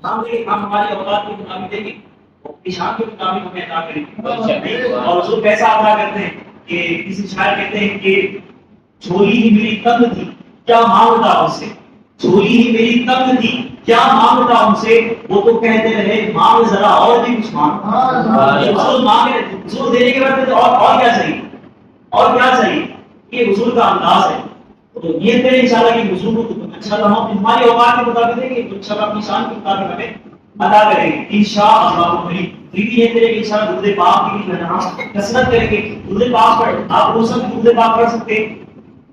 ہم ہماری اوقات کے مطابق دیں گے، اشان کے مطابق ہمیں ادا کریں گے. اور حضور کیسا ادا کرتے ہیں کہ کسی شاعر کہتے ہیں کہ جھولی ہی میری تنگ تھی کیا مانگتا ان سے، جھولی ہی میری تنگ تھی کیا مانگتا ان سے، وہ تو کہتے رہے مانگ ذرا اور بھی کچھ مانگ. حضور دینے کے بعد اور کیا چاہیے، اور کیا چاہیے، یہ حضور کا انداز ہے. تو یہ کریں انشاءاللہ کہ حضور کو انشاءاللہ ہم ہماری اوقات کے مطابق دیں گے تو انشاءاللہ اپنی شان کے مطابق ہمیں ادا کریں گے انشاءاللہ. یہ کریں گے انشاءاللہ درود پاک کی جو ہے نا کثرت کریں گے. درود پاک پڑھ آپ روز درود پاک پڑھ سکتے ہیں.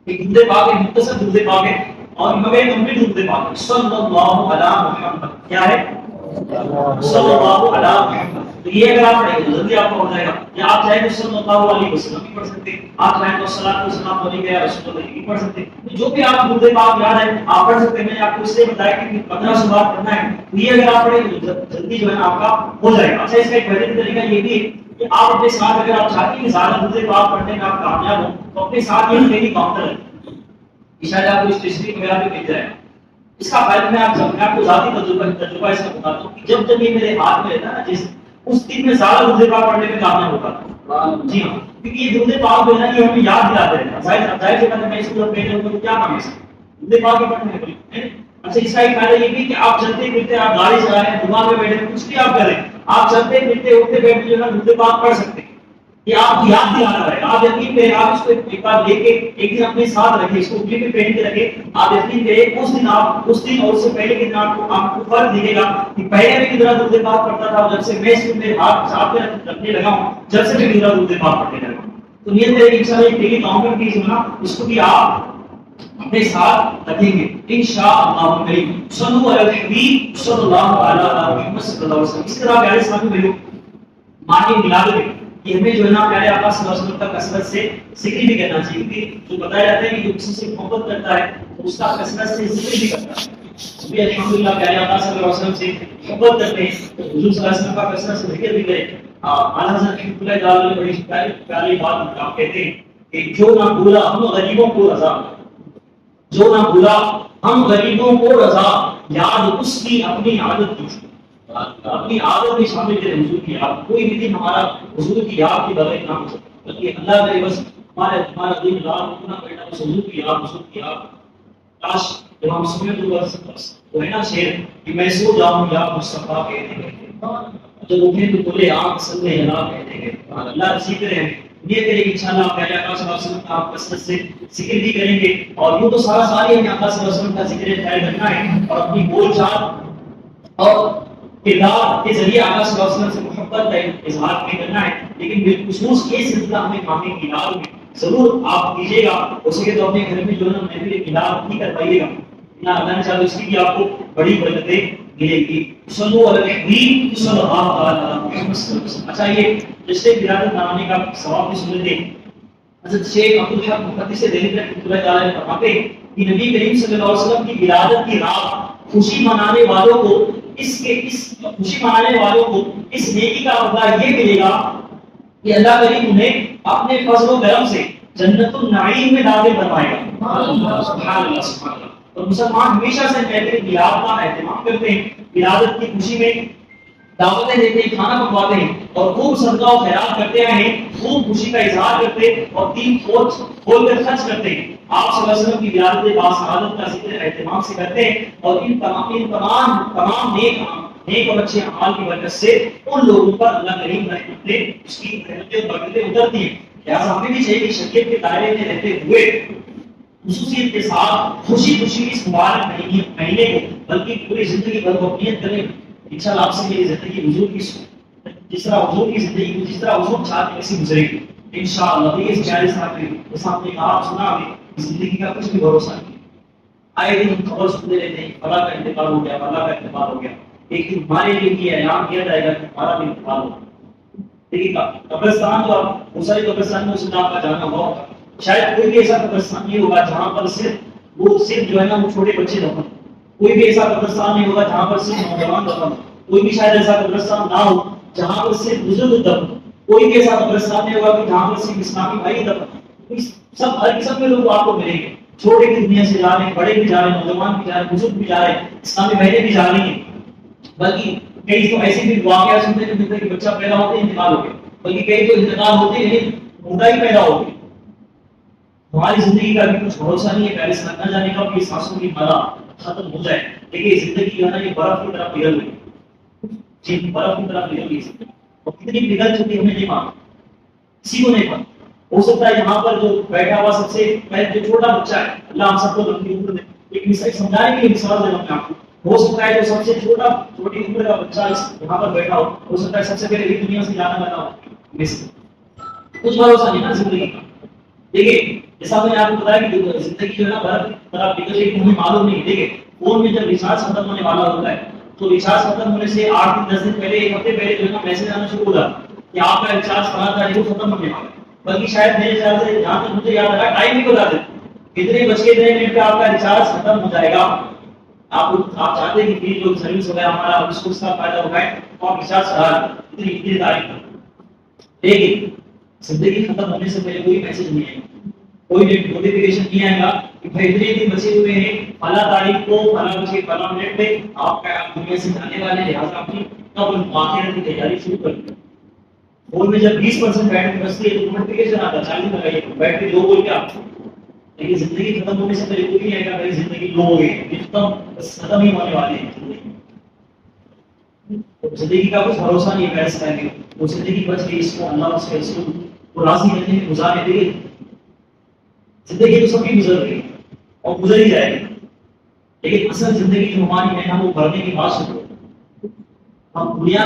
ایک درود پاک ہے مختصر درود پاک ہے اور مگر کمپلیٹ درود پاک ہے. صلی اللہ علی محمد کیا ہے صلی اللہ علی محمد. تو یہ اگر آپ پڑھیں گے جلدی آپ کو ہو جائے گا. یا آپ چاہیں تو صلی اللہ علیہ وسلم بھی پڑھ سکتے ہیں، آپ چاہیں تو صلاۃ والسلام علیہ رسول اللہ بھی پڑھ سکتے ہیں. جو بھی آپ درود پاک یاد ہے آپ پڑھ سکتے ہیں. میں نے آپ کو اس لیے بتایا کہ 1500 بار پڑھنا ہے. تو یہ اگر آپ پڑھیں گے جلدی جو ہے نا آپ کا ہو جائے گا. اچھا اس کا ایک بہترین طریقہ یہ بھی ہے کہ آپ اپنے ساتھ اگر آپ چاہتے ہیں کہ زیادہ درود پاک پڑھنے میں آپ کامیاب ہوں تو اپنے ساتھ یہ میری کاؤنٹر ہے انشاءاللہ آپ کو اسٹیشنری وغیرہ بھی مل جائے گا. اس کا فائدہ میں آپ کو ذاتی تجربہ اس کا بتاتا ہوں کہ جب یہ میرے ہاتھ میں رہتا ہے نا اس دن میں زیادہ درود پاک پڑھنے میں کامیاب ہوتا تھا. جی ہاں کیونکہ یہ درود پاک جو ہے نا یہ ہمیں یاد دلاتے رہتا ہے. ظاہر سی بات ہے میں اس کو بیٹھے ہوں تو کیا کام ہے درود پاک پڑھنے میں. اچھا اس کا ایک فائدہ یہ بھی کہ آپ چلتے پھرتے آپ گاڑی چلا رہے ہیں دماغ میں بیٹھے کچھ بھی آپ کریں آپ چلتے پھرتے اٹھتے بیٹھتے جو ہے نا درود پاک پڑھ سکتے ہیں. یہ آپ کی یاد دلانا ہے. آپ یقین کریں آپ اس کو ایک بار لے کے ایک دن اپنے ساتھ رکھیں اس کو اپنے پہ پہن کے رکھیں. آپ یقین کریں اس دن اور اس سے پہلے کے دن آپ کو فرق دکھے گا کہ پہلے میں کتنا درود پاک پڑھتا تھا اور جب سے میں اس کو میرے ہاتھ ساتھ میں رکھنے لگا ہوں جب سے میں کتنا درود پاک پڑھنے لگا ہوں. تو نیت ہے کہ انشاءاللہ یہ ڈیلی کاؤنٹر کی جو ہے نا اس کو بھی آپ اپنے ساتھ رکھیں گے انشاءاللہ کریم. صلو علی الحبیب صلی اللہ علیہ محمد صلی اللہ علیہ وسلم. اس طرح پیارے ساتھی میرے معنی ملاد میں کہ ہمیں جو ہے نا پیارے آقا صلی اللہ علیہ وسلم کا کثرت سے ذکر بھی کرنا چاہیے کیونکہ جو بتایا جاتا ہے کہ جو کسی سے محبت کرتا ہے تو اس کا کثرت سے ذکر بھی کرتا ہے. بھی الحمدللہ پیارے آقا صلی اللہ علیہ وسلم سے محبت کرتے ہیں تو حضور صلی اللہ علیہ وسلم کا کثرت سے ذکر بھی کریں. اعلیٰ حضرت رحمۃ اللہ تعالیٰ نے بڑی پیاری بات آپ کہتے ہیں کہ جو نہ بھولا ہم غریبوں کو رضا، جو نہ بھولا ہم غریبوں کو رضا، یاد اس کی اپنی عادت کی تھی. اپنی عادت میں شامل کرے حضور کی یاد. کوئی بھی دن ہمارا حضور کی یاد کے بغیر نہ ہو سکتا بلکہ اللہ کرے بس ہمارا دن رات اتنا بیٹھا بس حضور کی یاد حضور کی یاد. کاش جب ہم سمجھ تو ہے نا شعر کہ میں سو جاؤں یا مصطفیٰ کہتے ہیں جب اٹھے تو بولے آپ سلے اللہ کہتے ہیں. اللہ سیکھ رہے ہیں یہ کریں گے انشاءاللہ پیارے آقا صلی اللہ علیہ وسلم کا آپ کثرت سے ذکر بھی کریں گے. اور یوں تو سارا سال ہمیں آقا صلی اللہ علیہ وسلم کا ذکر خیر کرنا ہے اور اپنی بول چال اور کردار کے ذریعے آقا صلی اللہ علیہ وسلم سے محبت کا اظہار بھی کرنا ہے. لیکن بالخصوص یہ سلسلہ ہمیں کھانے کی میلاد میں ضرور آپ کیجیے گا. ہو سکے تو اپنے گھر میں جو ہے نا محفل میلاد نہیں کر پائیے گا اللہ نے چاہا اس کی بھی آپ کو بڑی برکتیں ملے گی. صلو علی الحبیب صلی اللہ علیہ وسلم. اچھا یہ رشتے ولادت منانے کا ثواب بھی سن لیں. حضرت شیخ عبدالحق محدث دہلوی رحمۃ اللہ تعالی فرماتے ہیں کہ نبی کریم صلی اللہ علیہ وسلم کی ولادت کی رات خوشی منانے والوں کو اس خوشی منانے والوں کو اس نیکی کا بدلہ یہ ملے گا کہ اللہ کریم انہیں اپنے فضل و کرم سے جنت النعیم میں داخل فرمائے گا. سبحان اللہ سبحان اللہ. اور مسلمان ہمیشہ سے محفل میلاد کا اہتمام کرتے ہیں، ولادت کی خوشی میں دعوتیں دیتے ہیں، کھانا پکواتے ہیں اور خوب صدقہ و خیرات کرتے ہیں، خوب خوشی کا اظہار کرتے ہیں اور دین کھول کر خرچ کرتے ہیں. آپ صلی اللہ علیہ وسلم کی ولادت باسعادت کا ذکر اہتمام سے کرتے ہیں اور ان تمام نیک اور اچھے اعمال کی برکت سے ان لوگوں پر اللہ کریم رحمتیں اس کی رحمتیں اور برکتیں اترتی ہیں. لہٰذا ہمیں بھی چاہیے کہ شریعت کے دائرے میں رہتے ہوئے خصوصیت کے ساتھ خوشی اس مبارک مہینے کو بلکہ پوری زندگی بھر کو نیت کریں. انشاءاللہ آپ سے میری زندگی حضور کی جس طرح حضور کی زندگی کو جس طرح حضور چاہتے ہیں ایسی گزرے گی انشاءاللہ. یہ پیارے صاحب جیسا آپ نے کہا سنا ہمیں زندگی کا کچھ بھی بھروسہ نہیں. آئے دن ہم خبر سنتے رہتے ہیں فلاں کا انتقال ہو گیا فلاں کا انتقال ہو گیا. ایک دن ہمارے لیے یہ اعلان کیا جائے گا کہ ہمارا بھی انتقال ہوگا. دیکھیے قبرستان تو آپ بہت سارے قبرستان میں اس آپ کا جانا ہوگا. شاید کوئی بھی ایسا قبرستان نہیں ہوگا جہاں پر صرف جو ہے نا وہ چھوٹے بچے دفن. کوئی بھی ایسا قبرستان نہیں ہوگا جہاں پر صرف نوجوان دفن. کوئی بھی شاید ایسا قبرستان نہ ہو جہاں پر صرف بزرگ دفن. کوئی بھی ایسا قبرستان نہیں ہوگا کہ جہاں پر صرف اسلامی بھائی دفن. سب ہر قسم کے لوگ آپ کو ملیں گے. چھوٹے بھی دنیا سے جا رہے ہیں، بڑے بھی جا رہے ہیں، نوجوان بھی جا رہے ہیں، بزرگ بھی جا رہے ہیں، اسلامی بہنیں بھی جا رہی ہیں. بلکہ کئی تو ایسے بھی واقعات سنتے ہیں کہ بچہ پیدا ہوتے ہی انتقال ہو گیا، بلکہ کئی تو انتقال ہوتے لیکن مردہ ہی پیدا ہو گئی. ہماری زندگی کا بھی کچھ بھروسہ نہیں ہے، پہلے سے نہ جانے کا کہ سانسوں کی مالا ختم ہو جائے. دیکھیے زندگی جو ہے نا یہ برف کی طرح پگھل گئی، جی برف کی طرح پگھل گئی اور کتنی پگھل چکی ہمیں نہیں معلوم، کسی کو نہیں پتا. ہو سکتا ہے یہاں پر جو بیٹھا ہوا سب سے پہلے جو چھوٹا بچہ ہے، اللہ ہم سب کو لمبی عمر دے، ایک مثال سمجھانے کے لیے مثال دے رہا ہوں آپ کو. ہو سکتا ہے جو سب سے چھوٹی عمر کا بچہ یہاں پر بیٹھا ہو سکتا ہے سب سے پہلے یہ دنیا سے جانا والا ہو. کچھ بھروسہ نہیں نا زندگی کا. دیکھیے جیسا میں نے آپ کو بتایا کہ زندگی جو ہے نا برف طرح پگھل گئی، ہمیں معلوم نہیں. دیکھیے فون میں جب ریچارج ختم ہونے والا ہوتا ہے تو ریچارج ختم ہونے سے 8 دن 10 دن پہلے، ایک ہفتے پہلے جو ہے نا میسج آنا شروع ہو جاتا ہے کہ آپ کا ریچارج فلاں تاریخ کو ختم ہونے والا ہے. بلکہ شاید میرے خیال سے جہاں تک مجھے یاد آ رہا ہے ٹائم بھی بتا دیتے کتنے بج کے 2 منٹ پہ آپ کا ریچارج ختم ہو جائے گا. آپ چاہتے ہیں کہ جو سروس وغیرہ ہمارا اس کو اس کا فائدہ اٹھائے تو آپ ریچارج کرا دیں اتنی تاریخ. لیکن زندگی ختم ہونے سے پہلے کوئی میسج نہیں آئے گا، کوئی نوٹیفیکیشن نہیں آئے گا کہ بھائی اتنے دن بچے ہوئے ہیں، فلاں تاریخ کو فلاں بجے فلاں منٹ پہ آپ کا دنیا سے جانے والے ہیں، لہٰذا اپنی قبل آخرت کی تیاری شروع کر دیں. فون میں جب 20% بیٹری بچتی ہے تو نوٹیفیکیشن آتا ہے چالو لگائیے بیٹری لو بول کے آپ. لیکن زندگی ختم ہونے سے پہلے کوئی نہیں آئے گا بھائی زندگی لو ہو گئی، ختم ہی ہونے والی ہے زندگی. زندگی کا کچھ بھروسہ نہیں ہے، پیسے آئیں گے وہ زندگی بچ گئی، اس کو اللہ اس کے رسول کو راضی رہنے میں گزارے دے. زندگی تو سب کی گزر رہی ہے اور گزر ہی جائے گی، لیکن اصل زندگی جو ہماری ہے نا وہ بڑھنے کی بات سنو. ہم دنیا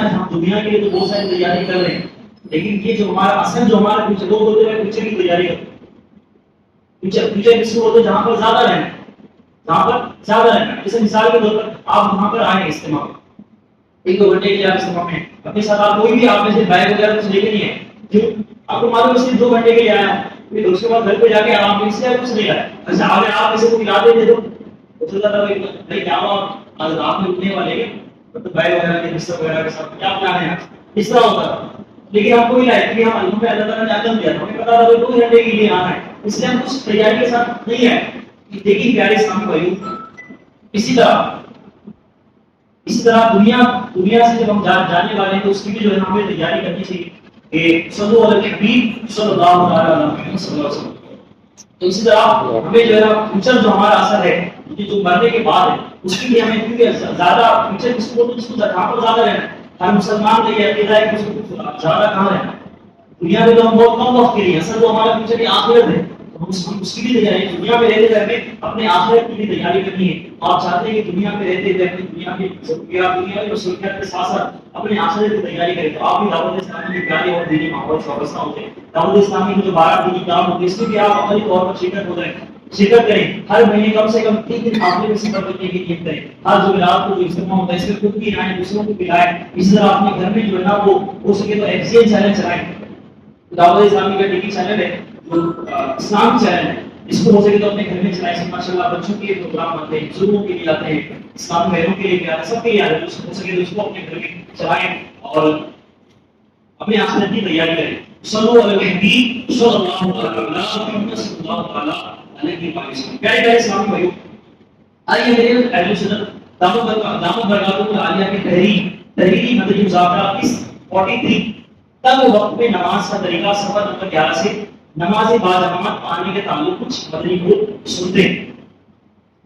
کے لیے تو بہت ساری تیاری کر رہے ہیں، لیکن یہ جو ہمارا اصل جو ہمارا فیوچر لوگ ہوتے ہیں فیوچر کی تیاری کرتے ہیں. فیوچر کس کو بولتے ہیں؟ جہاں پر زیادہ رہنا، جہاں پر زیادہ رہنا. جیسے مثال کے طور پر آپ وہاں پر آئے استعمال 1-2 گھنٹے کے لیے آپ استعمال میں اپنے ساتھ آپ کوئی بھی آپ میں سے بیگ وغیرہ کچھ لے کے نہیں ہے، کیوں؟ آپ کو معلوم ہے صرف 2 گھنٹے کے لیے آیا ہوں، پھر اس کے بعد گھر پہ جا کے آرام سے کچھ نہیں آیا. اچھا اگر آپ اسے کوئی یاد دے دو تو سوچا تھا بھائی کیا ہوا آج رات میں اٹھنے والے ہیں تو بیگ وغیرہ کے بستر وغیرہ کے ساتھ کیا پلان ہے اس طرح ہوتا تھا. لیکن ہم کو یہ لائٹ کہ ہم اللہ تعالیٰ نے عدم دیا تھا، ہمیں پتا تھا 2 گھنٹے کے لیے آنا ہے، اس لیے ہم کچھ تیاری کے ساتھ نہیں آئے. دیکھیے پیارے اسلام بھائیوں، اسی طرح دنیا سے جب ہم جانے والے ہیں تو اس کی بھی جو ہے ہمیں تیاری کرنی چاہیے کہ صلو علی الحبیب صلی اللہ علیہ وسلم. تو اسی طرح ہمیں جو ہے فیوچر جو ہمارا اثر ہے جو مرنے کے بعد ہے اس کے لیے ہمیں کیونکہ زیادہ فیوچر کس کو جس کو جہاں پر زیادہ رہنا ہے. ہر مسلمان کا یہ عقیدہ ہے کہ اس کو زیادہ کہاں رہنا ہے. دنیا میں تو ہم بہت کم وقت کے لیے، اصل تو ہمارا فیوچر کی آخرت ہے، ہم اس کی بھی تیاری دنیا میں رہتے رہتے اپنے آخرت کی بھی تیاری کرنی ہے. آپ چاہتے ہیں کہ دنیا میں رہتے رہتے دنیا کی ضروریات، دنیا کی ضروریات کے ساتھ ساتھ اپنے آخرت کی تیاری کریں تو آپ بھی دعوت اسلامی کی پیاری اور دینی ماحول سے وابستہ ہوتے ہیں. دعوت اسلامی میں جو 12 دینی کام ہوتے ہیں اس میں بھی آپ عملی طور پر شرکت کریں. ہر مہینے کم سے کم 3 دن قافلے میں سفر کرنے کی نیت کریں. ہر جمعرات کو جو اجتماع ہوتا ہے اس میں خود بھی آئیں، دوسروں کو بھی لائیں. اسی طرح اپنے گھر میں جو ہے نا وہ ہو سکے تو ایکسچینج چینل چلائیں. دعوت اسلامی کا ٹی وی چینل ہے جو اسلام چینل ہے، اس کو ہو سکے تو اپنے گھر میں چلائیں. ماشاءاللہ بچوں کے لیے پروگرام آتے ہیں، بزرگوں کے لیے آتے ہیں، اسلامی بہنوں کے لیے بھی آتے ہیں، سب کے لیے آتے ہیں. ہو سکے تو اس کو اپنے گھر میں چلائیں اور اپنے آخرت کی تیاری کریں. صلو علی الحبیب صلی اللہ علیہ وسلم. پیارے اسلامی بھائیوں، آئیے میرے اہل سنت دامت برکاتہ العالیہ کی تحریری مدنی مذاکرہ اس 43 تب وقت میں نماز کا طریقہ صفحہ نمبر 11 سے نماز باجماعت پڑھنے کے تعلق کچھ مدنی کو سنتے ہیں.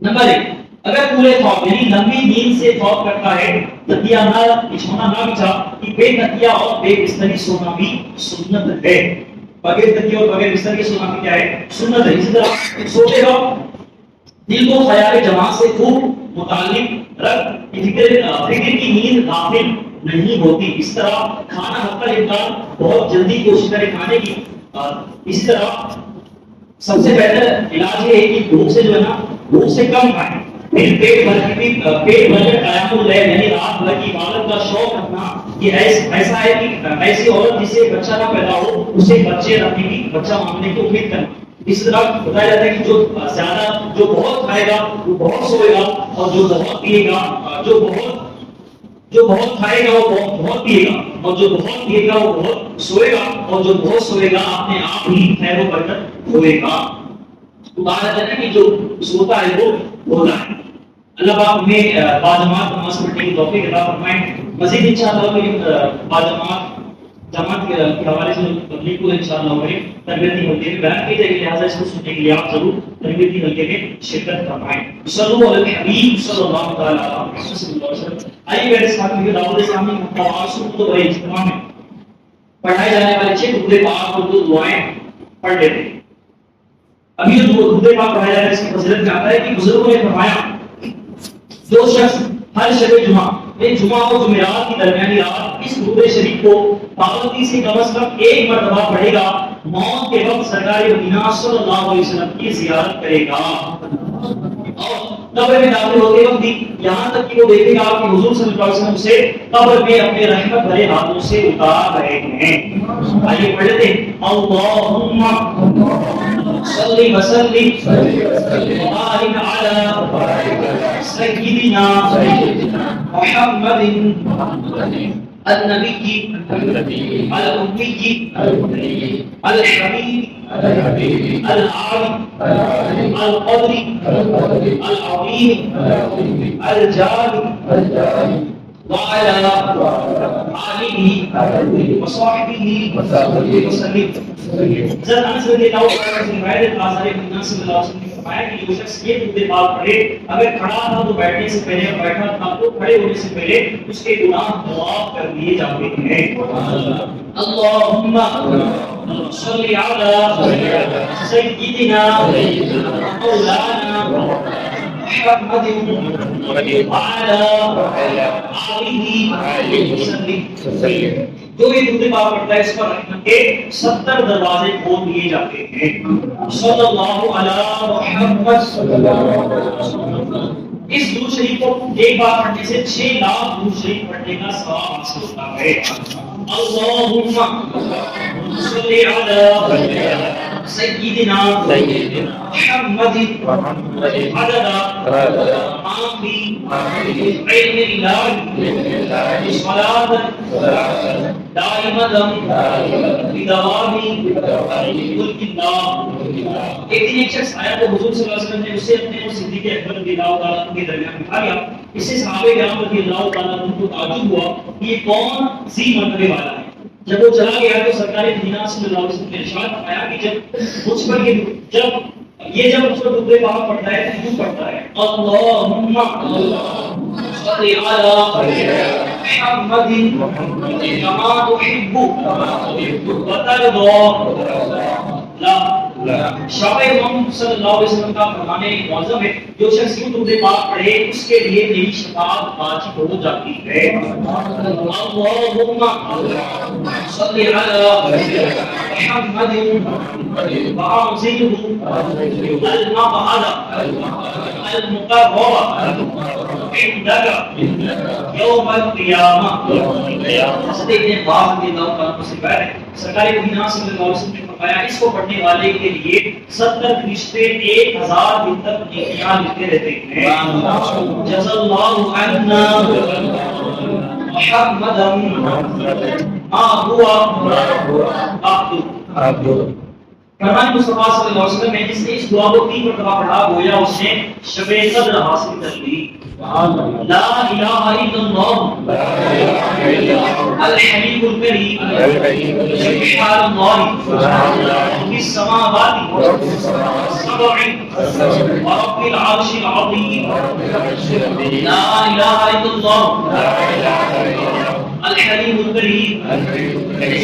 نمبر 1، اگر پورے خواب یعنی لمبی نیند سے خواب کرتا ہے تکیہ نہ بچھونا نہ بچھا کہ بے تکیہ اور بے بستر سونا بھی سنت ہے. بغیر تکیہ اور بغیر بستر کے سونا بھی کیا ہے؟ سنت ہے. اسی طرح سوتے وقت دل کو خیال جماعت سے خوب متعلق رکھ فکر کی نیند غافل نہیں ہوتی. اس طرح کھانا حد تک امکان بہت جلدی کوشش کرے کھانے کی. اسی طرح سب سے بہتر علاج یہ ہے کہ بھوک سے جو ہے نا بھوک سے کم کھائیں. پھر پیٹ بھر کر قیام اللیل یعنی رات بھر کی عبادت کا شوق رکھنا. یہ ایسا ہے کہ ایسی عورت جس سے بچہ نہ پیدا ہو اسے بچے رکھنے کی بچہ مانگنے کی امید کرنا. اس طرح بتایا جاتا ہے کہ جو بہت کھائے گا وہ بہت سوئے گا، اور جو بہت پیے گا جو بہت کھائے گا وہ بہت پیے گا، اور جو بہت پیے گا وہ بہت سوئے گا، اور جو بہت سوئے گا اپنے آپ ہی خیر و برکت ہوئے گا. مبارک ہے کہ جو ہوتا ہے وہ ہوتا ہے. اللہ پاک ہمیں باجماعت نماز پڑھنے کی توفیق عطا فرمائے. مزید انشاءاللہ باجماعت جماعت کے حوالے سے تبلیغ کو انشاءاللہ ہمیں تربیتی حلقے میں بیان کی جائے گی، لہٰذا اس کو سننے کے لیے آپ ضرور تربیتی حلقے میں شرکت فرمائیں. صلو علی الحبیب صلی اللہ تعالی علیہ وسلم. آئیے میرے ساتھ دعوت اسلامی متواصل کو بڑے اجتماع میں پڑھائے جانے والے 6 درود پاک اور 2 دعائیں پڑھ لیتے ہیں. ابھی جو درود پاک پڑھایا جا رہا ہے اس کی فضیلت میں آتا ہے کہ بزرگوں نے فرمایا جو شخص ہر شب جمعہ جمعہ اور جمعرات کی درمیانی رات اس درود شریف کو پابندی سے کم از کم 1 مرتبہ پڑھے گا، موت کے وقت سرکار مدینہ صلی اللہ علیہ وسلم کی زیارت کرے گا. اور قبر میں داخل ہوتے وقت بھی یہاں تک کہ وہ دیکھے گا کہ حضور صلی اللہ علیہ وسلم اسے قبر میں اپنے رحمت بھرے ہاتھوں سے اتار رہے ہیں. آئیے پڑھ لیتے ہیں. اللہم صلی وسلم وبارک علی سیدنا محمد النبی الأمي الحبيب العالي القدر العظيم الجليل وعلى آله وصحبه وسلم. حضرت انس رضی اللہ عنہ سے روایت ہے آثار نبی صلی اللہ علیہ وسلم نے فرمایا کہ جو شخص یہ درود پاک پڑھے اگر کھڑا تھا تو بیٹھنے سے پہلے اور بیٹھا تھا تو کھڑے ہونے سے پہلے اس کے گناہ معاف کر دیے جاتے ہیں. اللہم صلی علی سیدنا مولانا محمد وعلى آلہ وسلم. جو یہ درود پاک پڑھتا ہے اس پر رحمت کے 70 دروازے کھول دیے جاتے ہیں. صلی اللہ علی محمد. اس درود شریف کو ایک بار پڑھنے سے 6 لاکھ درود شریف پڑھنے کا ثواب حاصل ہوتا ہے. اللہم صلی علی سیدنا محمد عدد ما فی علم اللہ صلاة دائمة بدوام ملک اللہ. ایک دن ایک شخص آیا تو حضور صلی اللہ علیہ وسلم نے اسے اپنے اور صدیق اکبر رضی اللہ تعالیٰ عنہ کے درمیان بٹھا لیا. اس سے صحابہ کرام رضی اللہ تعالیٰ عنہ کو تعجب ہوا کہ یہ کون ذی مرتبے والا ہے. جب وہ چلا گیا تو سرکار مدینہ صلی اللہ علیہ وسلم نے ارشاد فرمایا کہ جب مجھ پر جب مجھ پر درود پاک پڑھتا ہے تو یوں پڑھتا ہے اللہم صلی علی محمد کما تحب وترضى. شاہ امام صلی اللہ علیہ وسلم کا فرمان معظم ہے جو شخص یوں درود پاک پڑھے اس کے لیے میری شفاعت واجب ہو جاتی ہے. اللہم صلی علی محمد وانزلہ المقعد المقرر عندک یوم القیامہ. حضرت ابن عباس رضی اللہ عنہ سے بیان ہے سرکار مدینہ صلی اللہ علیہ وسلم نے فرمایا اس کو پڑھنے والے کے لیے 70 فرشتے 1000 دن تک نیکیاں لکھتے رہتے ہیں. جزا اللہ عنا محمدا ما هو عبد. فرمان مصطفیٰ صلی اللہ علیہ وسلم نے جس نے اس دعا کو 3 مرتبہ پڑھا گویا اس نے شب قدر حاصل کر لی. لا الہ الا اللہ الحلیم الکریم سبحان اللہ فی السماوات السبع ورب العرش العظیم. لا الہ الا اللہ الحلیم الکریم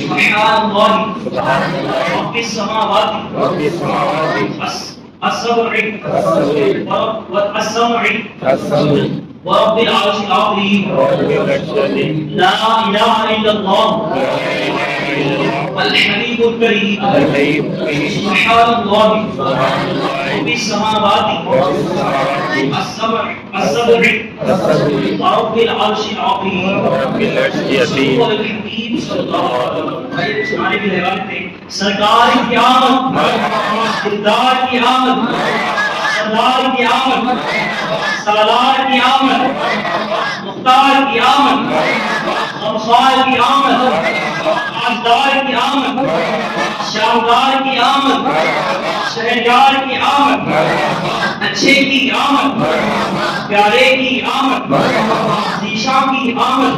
سبحان اللہ رب السماوات السبع ورب العرش العظیم. لا الہ الا اللہ الحلیم الکریم سبحان اللہ رب السماوات السبع ورب العرش العظیم. سرکار کی آمد دلدار کی آمد سردار کی آمد سالار کی آمد مختار کی آمد، غمخوار کی آمد، آجدار کی آمد، شاندار کی آمد، شہریار کی آمد، اچھے کی آمد، پیارے کی آمد، ذیشان کی آمد،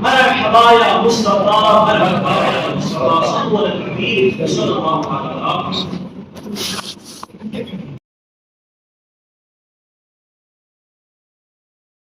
مرحبا یا مصطفیٰ، مرحبا یا مصطفیٰ، صلی اللہ علیہ وسلم، صلی اللہ علیہ وسلم.